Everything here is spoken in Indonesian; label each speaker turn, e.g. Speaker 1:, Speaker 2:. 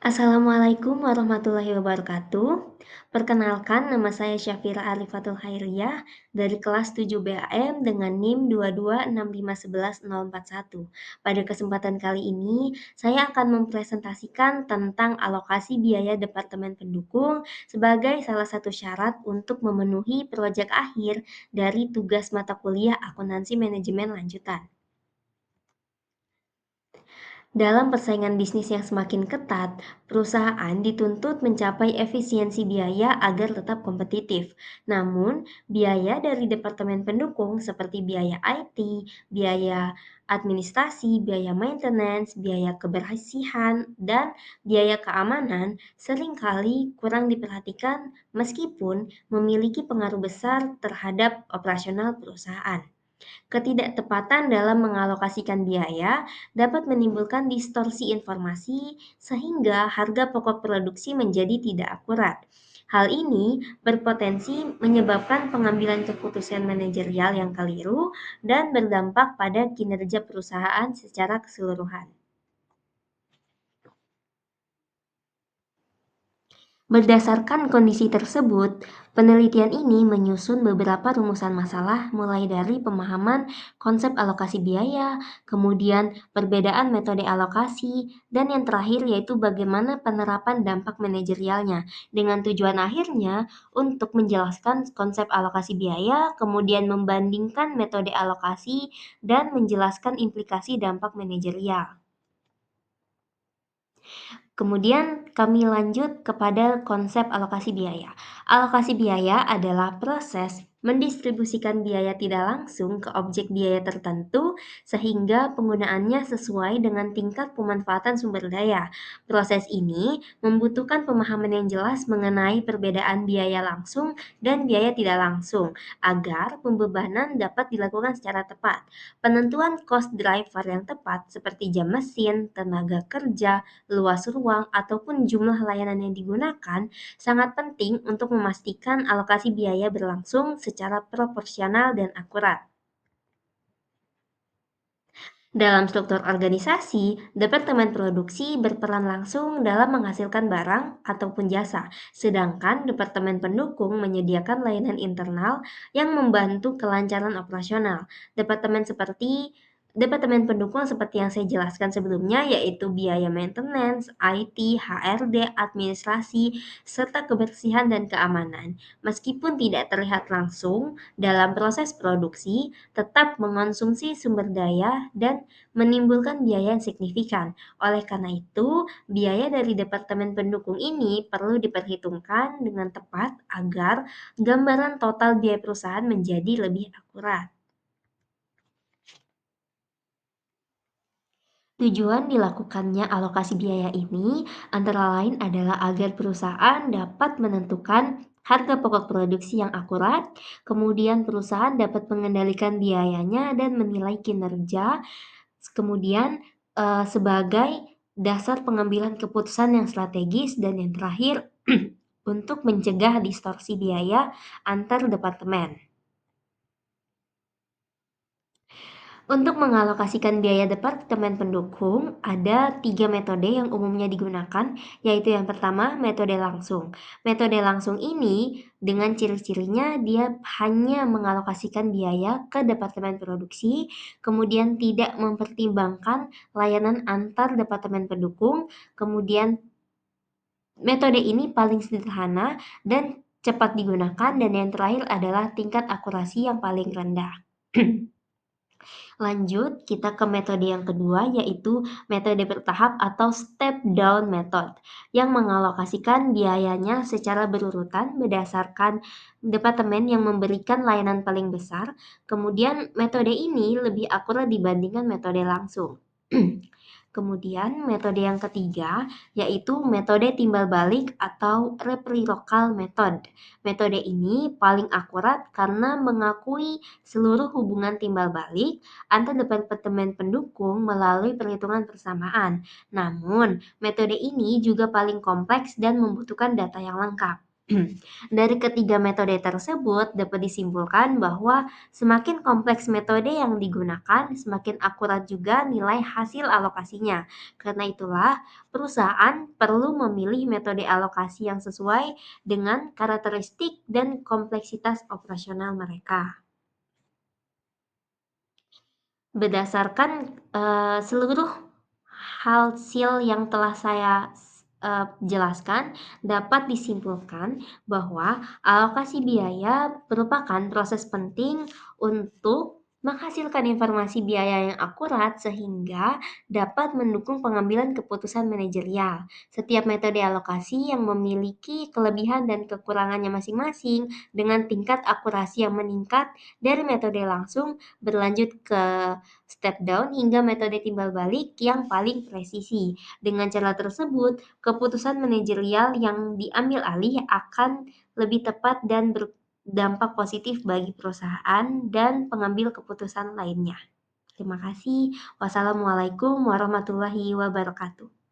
Speaker 1: Assalamualaikum warahmatullahi wabarakatuh. Perkenalkan, nama saya Syafira Arifatul Khairiyah dari kelas 7 BAM dengan NIM 2265111041. Pada kesempatan kali ini, saya akan mempresentasikan tentang alokasi biaya Departemen Pendukung sebagai salah satu syarat untuk memenuhi proyek akhir dari tugas mata kuliah Akuntansi Manajemen Lanjutan. Dalam persaingan bisnis yang semakin ketat, perusahaan dituntut mencapai efisiensi biaya agar tetap kompetitif. Namun, biaya dari departemen pendukung seperti biaya IT, biaya administrasi, biaya maintenance, biaya kebersihan, dan biaya keamanan seringkali kurang diperhatikan meskipun memiliki pengaruh besar terhadap operasional perusahaan. Ketidaktepatan dalam mengalokasikan biaya dapat menimbulkan distorsi informasi sehingga harga pokok produksi menjadi tidak akurat. Hal ini berpotensi menyebabkan pengambilan keputusan manajerial yang keliru dan berdampak pada kinerja perusahaan secara keseluruhan. Berdasarkan kondisi tersebut, penelitian ini menyusun beberapa rumusan masalah mulai dari pemahaman konsep alokasi biaya, kemudian perbedaan metode alokasi, dan yang terakhir yaitu bagaimana penerapan dampak manajerialnya dengan tujuan akhirnya untuk menjelaskan konsep alokasi biaya, kemudian membandingkan metode alokasi, dan menjelaskan implikasi dampak manajerial. Kemudian kami lanjut kepada konsep alokasi biaya. Alokasi biaya adalah proses mendistribusikan biaya tidak langsung ke objek biaya tertentu sehingga penggunaannya sesuai dengan tingkat pemanfaatan sumber daya. Proses ini membutuhkan pemahaman yang jelas mengenai perbedaan biaya langsung dan biaya tidak langsung agar pembebanan dapat dilakukan secara tepat. Penentuan cost driver yang tepat seperti jam mesin, tenaga kerja, luas ruang, ataupun jumlah layanan yang digunakan sangat penting untuk memastikan alokasi biaya berlangsung secara proporsional dan akurat. Dalam struktur organisasi, departemen produksi berperan langsung dalam menghasilkan barang ataupun jasa, sedangkan departemen pendukung menyediakan layanan internal yang membantu kelancaran operasional. Departemen pendukung seperti yang saya jelaskan sebelumnya yaitu biaya maintenance, IT, HRD, administrasi, serta kebersihan dan keamanan. Meskipun tidak terlihat langsung dalam proses produksi, tetap mengonsumsi sumber daya dan menimbulkan biaya yang signifikan. Oleh karena itu, biaya dari departemen pendukung ini perlu diperhitungkan dengan tepat agar gambaran total biaya perusahaan menjadi lebih akurat. Tujuan dilakukannya alokasi biaya ini antara lain adalah agar perusahaan dapat menentukan harga pokok produksi yang akurat, kemudian perusahaan dapat mengendalikan biayanya dan menilai kinerja. Kemudian, sebagai dasar pengambilan keputusan yang strategis dan yang terakhir untuk mencegah distorsi biaya antar departemen. Untuk mengalokasikan biaya departemen pendukung, ada 3 metode yang umumnya digunakan, yaitu yang pertama metode langsung. Metode langsung ini dengan ciri-cirinya dia hanya mengalokasikan biaya ke departemen produksi, kemudian tidak mempertimbangkan layanan antar departemen pendukung, kemudian metode ini paling sederhana dan cepat digunakan dan yang terakhir adalah tingkat akurasi yang paling rendah. Lanjut, kita ke metode yang kedua, yaitu metode bertahap atau step down method, yang mengalokasikan biayanya secara berurutan berdasarkan departemen yang memberikan layanan paling besar. Kemudian, metode ini lebih akurat dibandingkan metode langsung. Kemudian metode yang ketiga yaitu metode timbal balik atau reciprocal method. Metode ini paling akurat karena mengakui seluruh hubungan timbal balik antar departemen pendukung melalui perhitungan persamaan. Namun, metode ini juga paling kompleks dan membutuhkan data yang lengkap. Dari ketiga metode tersebut dapat disimpulkan bahwa semakin kompleks metode yang digunakan, semakin akurat juga nilai hasil alokasinya. Karena itulah, perusahaan perlu memilih metode alokasi yang sesuai dengan karakteristik dan kompleksitas operasional mereka. Berdasarkan, seluruh hasil yang telah saya jelaskan, dapat disimpulkan bahwa alokasi biaya merupakan proses penting untuk menghasilkan informasi biaya yang akurat sehingga dapat mendukung pengambilan keputusan manajerial. Setiap metode alokasi yang memiliki kelebihan dan kekurangannya masing-masing dengan tingkat akurasi yang meningkat dari metode langsung berlanjut ke step down hingga metode timbal balik yang paling presisi. Dengan cara tersebut, keputusan manajerial yang diambil alih akan lebih tepat dan berdampak positif bagi perusahaan dan pengambil keputusan lainnya. Terima kasih. Wassalamualaikum warahmatullahi wabarakatuh.